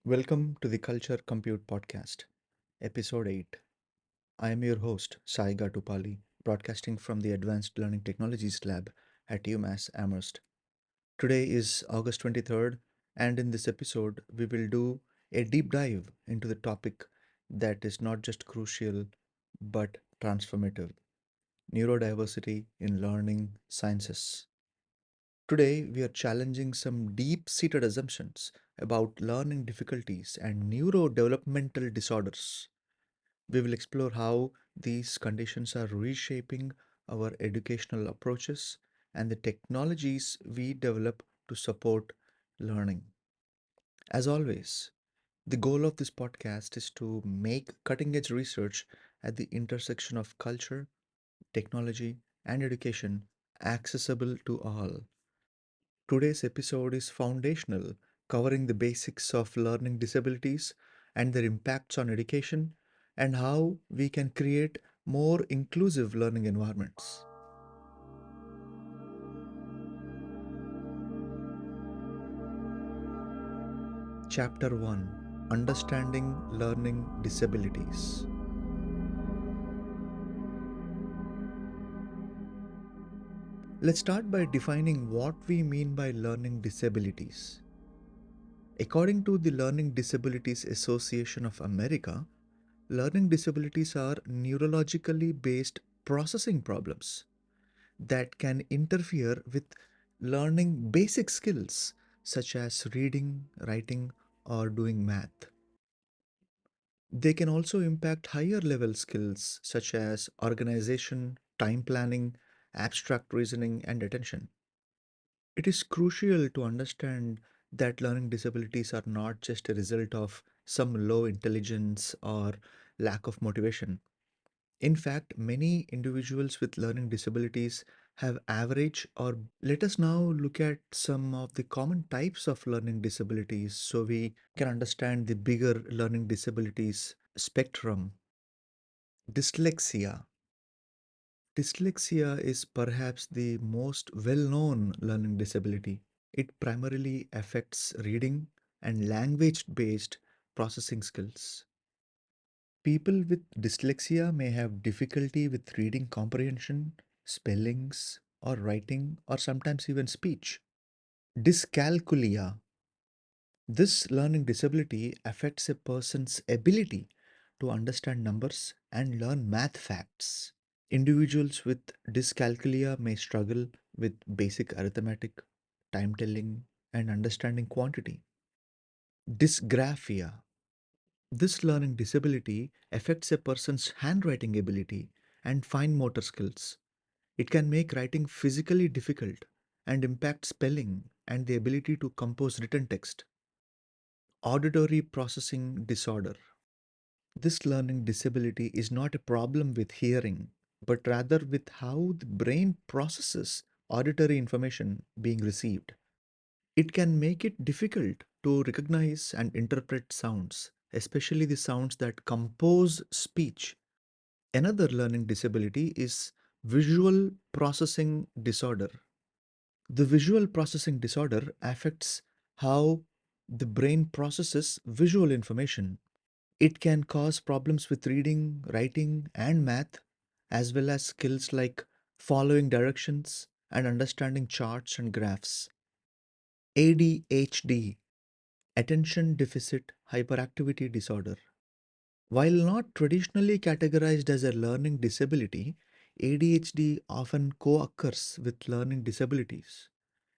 Welcome to the Culture Compute Podcast, Episode 8. I am your host, Sai Gattupalli, broadcasting from the Advanced Learning Technologies Lab at UMass Amherst. Today is August 23rd, and in this episode, we will do a deep dive into the topic that is not just crucial but transformative: neurodiversity in learning sciences. Today, we are challenging some deep seated assumptions about learning difficulties and neurodevelopmental disorders. We will explore how these conditions are reshaping our educational approaches and the technologies we develop to support learning. As always, the goal of this podcast is to make cutting edge research at the intersection of culture, technology, and education accessible to all. Today's episode is foundational, covering the basics of learning disabilities and their impacts on education and how we can create more inclusive learning environments. Chapter 1: Understanding Learning Disabilities. Let's start by defining what we mean by learning disabilities. According to the Learning Disabilities Association of America, learning disabilities are neurologically based processing problems that can interfere with learning basic skills such as reading, writing, or doing math. They can also impact higher level skills such as organization, time planning, abstract reasoning, and attention. It is crucial to understand that learning disabilities are not just a result of some low intelligence or lack of motivation. In fact, many individuals with learning disabilities have average or let us now look at some of the common types of learning disabilities so we can understand the bigger learning disabilities spectrum. Dyslexia. Dyslexia is perhaps the most well-known learning disability. It primarily affects reading and language-based processing skills. People with dyslexia may have difficulty with reading comprehension, spellings, or writing, or sometimes even speech. Dyscalculia. This learning disability affects a person's ability to understand numbers and learn math facts. Individuals with dyscalculia may struggle with basic arithmetic, time telling, and understanding quantity. Dysgraphia. This learning disability affects a person's handwriting ability and fine motor skills. It can make writing physically difficult and impact spelling and the ability to compose written text. Auditory processing disorder. This learning disability is not a problem with hearing, but rather with how the brain processes auditory information being received. It can make it difficult to recognize and interpret sounds, especially the sounds that compose speech. Another learning disability is visual processing disorder. The visual processing disorder affects how the brain processes visual information. It can cause problems with reading, writing, and math, as well as skills like following directions and understanding charts and graphs. ADHD, Attention Deficit Hyperactivity Disorder. While not traditionally categorized as a learning disability, ADHD often co occurs with learning disabilities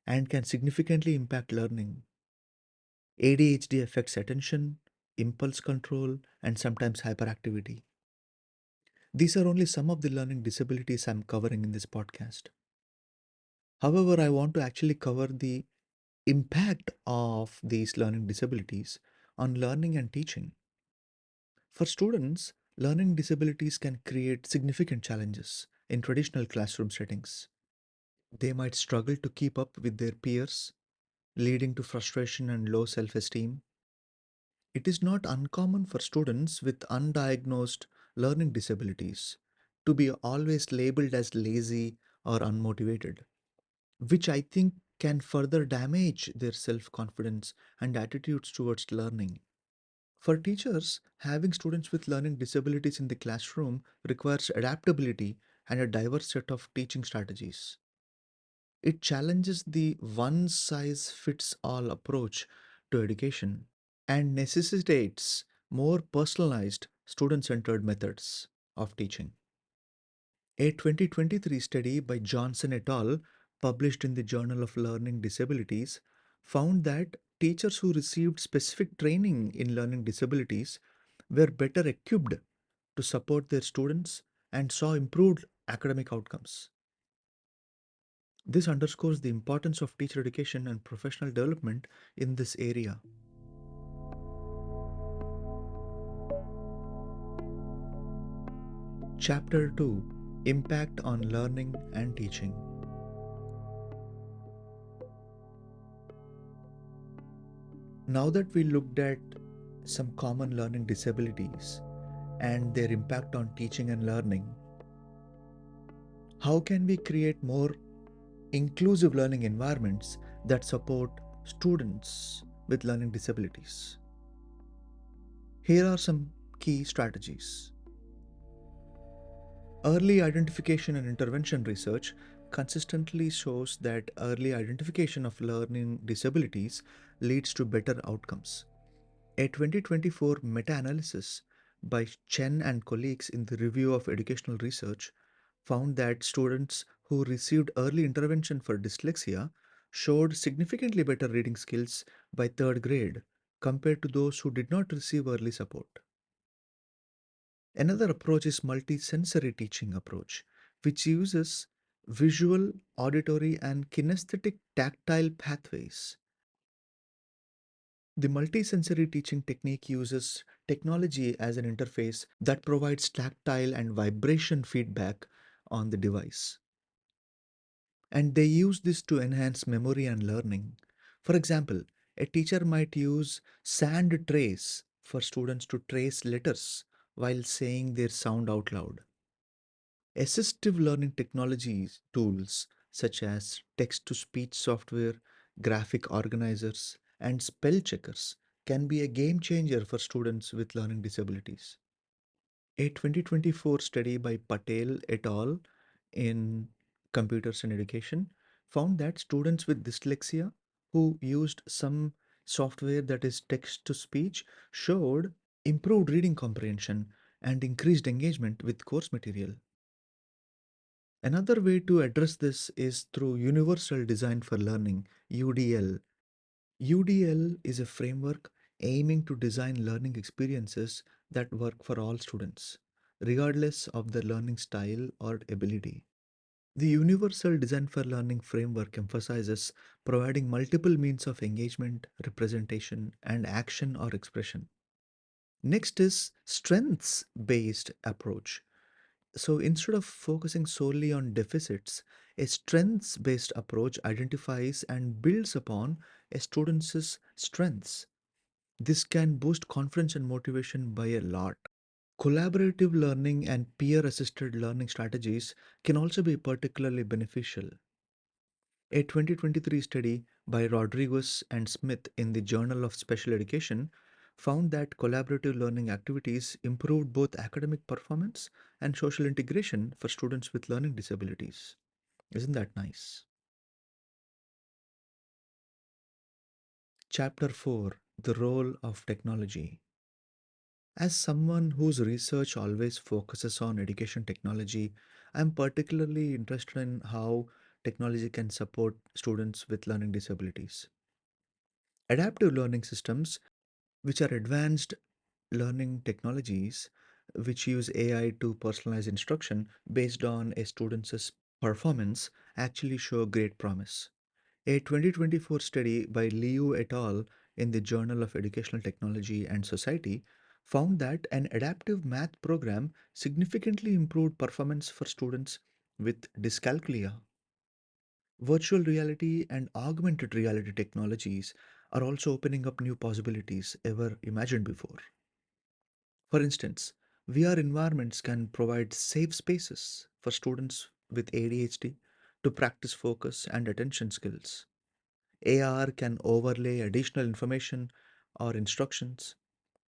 and can significantly impact learning. ADHD affects attention, impulse control, and sometimes hyperactivity. These are only some of the learning disabilities I'm covering in this podcast. However, I want to actually cover the impact of these learning disabilities on learning and teaching. For students, learning disabilities can create significant challenges in traditional classroom settings. They might struggle to keep up with their peers, leading to frustration and low self esteem. It is not uncommon for students with undiagnosed learning disabilities to be always labeled as lazy or unmotivated, which I think can further damage their self confidence and attitudes towards learning. For teachers, having students with learning disabilities in the classroom requires adaptability and a diverse set of teaching strategies. It challenges the one size fits all approach to education and necessitates more personalized, student centered methods of teaching. A 2023 study by Johnson et al., published in the Journal of Learning Disabilities, found that teachers who received specific training in learning disabilities were better equipped to support their students and saw improved academic outcomes. This underscores the importance of teacher education and professional development in this area. Chapter 2: Impact on Learning and Teaching. Now that we looked at some common learning disabilities and their impact on teaching and learning, how can we create more inclusive learning environments that support students with learning disabilities? Here are some key strategies. Early identification and intervention research consistently shows that early identification of learning disabilities leads to better outcomes. A 2024 meta analysis by Chen and colleagues in the Review of Educational Research found that students who received early intervention for dyslexia showed significantly better reading skills by third grade compared to those who did not receive early support. Another approach is multisensory teaching approach, which uses visual, auditory, and kinesthetic tactile pathways. The multisensory teaching technique uses technology as an interface that provides tactile and vibration feedback on the device. And they use this to enhance memory and learning. For example, a teacher might use sand trace for students to trace letters while saying their sound out loud. Assistive learning technologies tools such as text to speech software, graphic organizers, and spell checkers can be a game changer for students with learning disabilities. A 2024 study by Patel et al. In Computers and Education found that students with dyslexia who used some software that is text to speech showed improved reading comprehension and increased engagement with course material. Another way to address this is through Universal Design for Learning, UDL. UDL is a framework aiming to design learning experiences that work for all students, regardless of their learning style or ability. The Universal Design for Learning framework emphasizes providing multiple means of engagement, representation, and action or expression. Next is strengths based approach. So instead of focusing solely on deficits, a strengths based approach identifies and builds upon a student's strengths. This can boost confidence and motivation by a lot. Collaborative learning and peer assisted learning strategies can also be particularly beneficial. A 2023 study by Rodriguez and Smith in the Journal of Special Education found that collaborative learning activities improved both academic performance and social integration for students with learning disabilities. Isn't that nice? Chapter 4: The Role of Technology. As someone whose research always focuses on education technology, I'm particularly interested in how technology can support students with learning disabilities. Adaptive learning systems, which are advanced learning technologies which use AI to personalize instruction based on a student's performance, actually show great promise. A 2024 study by Liu et al. In the Journal of Educational Technology and Society found that an adaptive math program significantly improved performance for students with dyscalculia. Virtual reality and augmented reality technologies are also opening up new possibilities ever imagined before. For instance, VR environments can provide safe spaces for students with ADHD to practice focus and attention skills. AR can overlay additional information or instructions,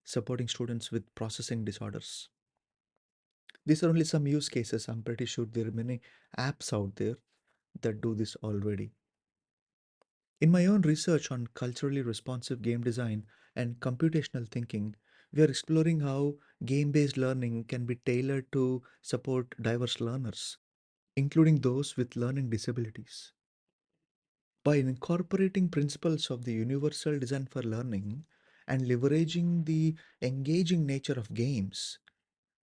supporting students with processing disorders. These are only some use cases. I'm pretty sure there are many apps out there that do this already. In my own research on culturally responsive game design and computational thinking, we are exploring how game based learning can be tailored to support diverse learners, including those with learning disabilities. By incorporating principles of the universal design for learning and leveraging the engaging nature of games,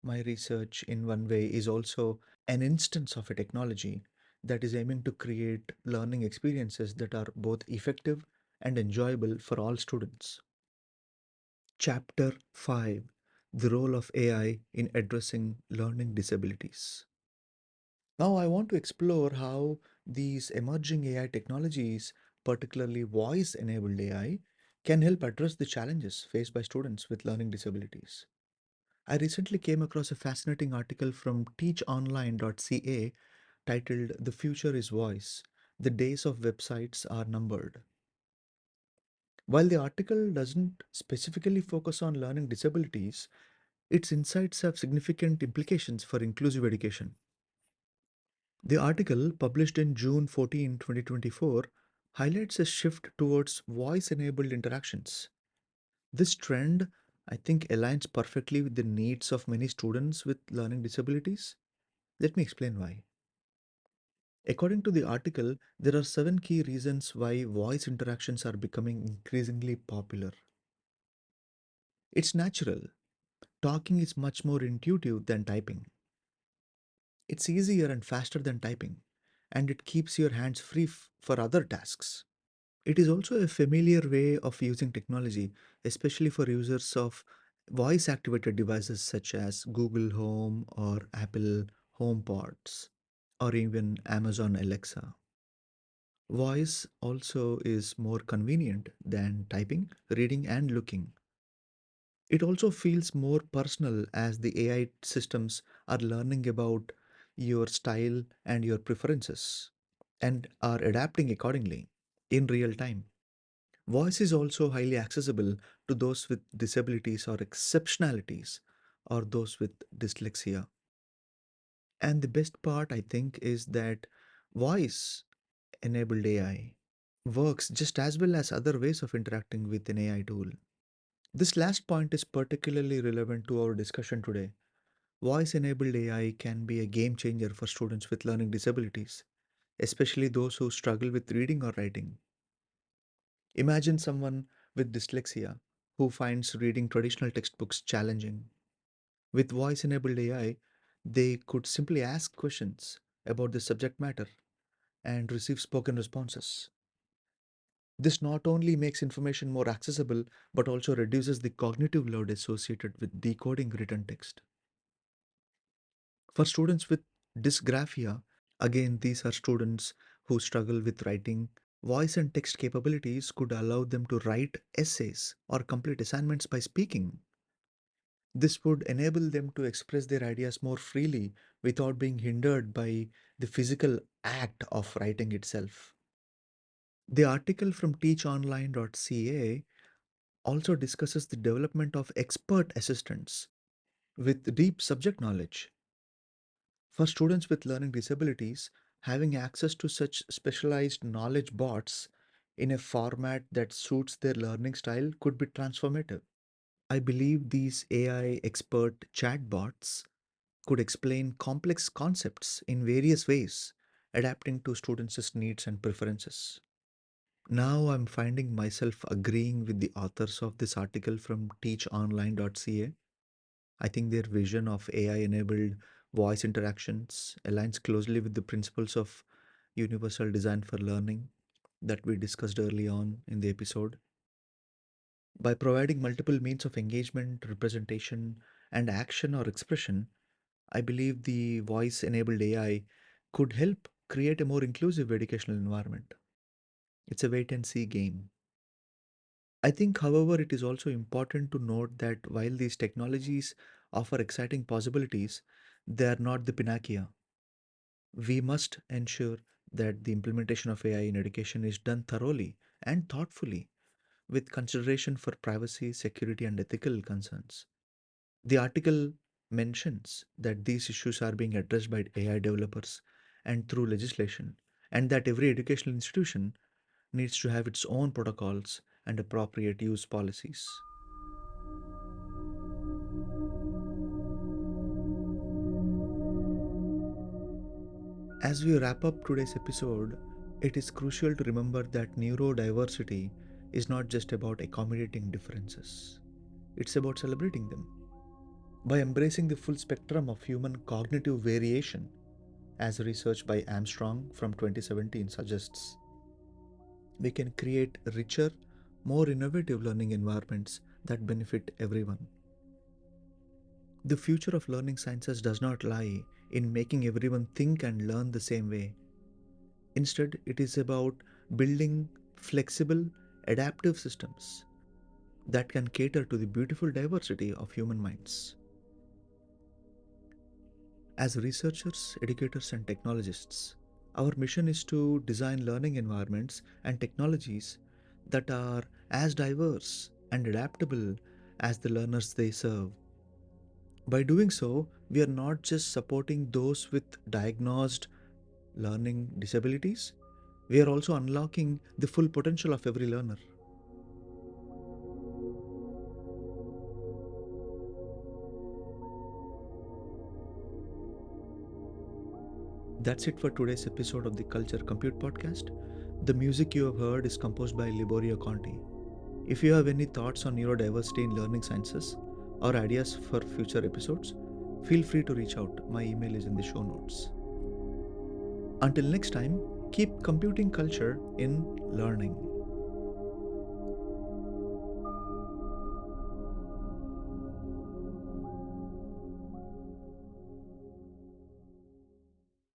my research, in one way, is also an instance of a technology that is aiming to create learning experiences that are both effective and enjoyable for all students. Chapter 5: The Role of AI in Addressing Learning Disabilities. Now, I want to explore how these emerging AI technologies, particularly voice enabled AI, can help address the challenges faced by students with learning disabilities. I recently came across a fascinating article from teachonline.ca titled "The Future is Voice. The Days of Websites Are Numbered." While the article doesn't specifically focus on learning disabilities, its insights have significant implications for inclusive education. The article, published in June 14, 2024, highlights a shift towards voice enabled interactions. This trend, I think, aligns perfectly with the needs of many students with learning disabilities. Let me explain why. According to the article, there are seven key reasons why voice interactions are becoming increasingly popular. It's natural. Talking is much more intuitive than typing. It's easier and faster than typing, and it keeps your hands free for other tasks. It is also a familiar way of using technology, especially for users of voice activated devices such as Google Home or Apple HomePods or even Amazon Alexa. Voice also is more convenient than typing, reading, and looking. It also feels more personal as the AI systems are learning about your style and your preferences and are adapting accordingly in real time. Voice is also highly accessible to those with disabilities or exceptionalities or those with dyslexia. And the best part, I think, is that voice enabled AI works just as well as other ways of interacting with an AI tool. This last point is particularly relevant to our discussion today. Voice enabled AI can be a game changer for students with learning disabilities, especially those who struggle with reading or writing. Imagine someone with dyslexia who finds reading traditional textbooks challenging. With voice enabled AI, they could simply ask questions about the subject matter and receive spoken responses. This not only makes information more accessible, but also reduces the cognitive load associated with decoding written text. For students with dysgraphia, again, these are students who struggle with writing, voice and text capabilities could allow them to write essays or complete assignments by speaking. This would enable them to express their ideas more freely without being hindered by the physical act of writing itself. The article from teachonline.ca also discusses the development of expert assistants with deep subject knowledge. For students with learning disabilities, having access to such specialized knowledge bots in a format that suits their learning style could be transformative. I believe these AI expert chatbots could explain complex concepts in various ways, adapting to students' needs and preferences. Now I'm finding myself agreeing with the authors of this article from teachonline.ca. I think their vision of AI enabled voice interactions aligns closely with the principles of universal design for learning that we discussed early on in the episode. By providing multiple means of engagement, representation, and action or expression, I believe the voice enabled AI could help create a more inclusive educational environment. It's a wait and see game. I think, however, it is also important to note that while these technologies offer exciting possibilities, they are not the panacea. We must ensure that the implementation of AI in education is done thoroughly and thoughtfully with consideration for privacy, security, and ethical concerns. The article mentions that these issues are being addressed by AI developers and through legislation, and that every educational institution needs to have its own protocols and appropriate use policies. As we wrap up today's episode, it is crucial to remember that neurodiversity is not just about accommodating differences, it's about celebrating them. By embracing the full spectrum of human cognitive variation, as research by Armstrong from 2017 suggests, we can create richer, more innovative learning environments that benefit everyone. The future of learning sciences does not lie in making everyone think and learn the same way. Instead, it is about building flexible, adaptive systems that can cater to the beautiful diversity of human minds. As researchers, educators, and technologists, our mission is to design learning environments and technologies that are as diverse and adaptable as the learners they serve. By doing so, we are not just supporting those with diagnosed learning disabilities, we are also unlocking the full potential of every learner. That's it for today's episode of the Culture Compute Podcast. The music you have heard is composed by Liborio Conti. If you have any thoughts on neurodiversity in learning sciences or ideas for future episodes, feel free to reach out. My email is in the show notes. Until next time, keep computing culture in learning.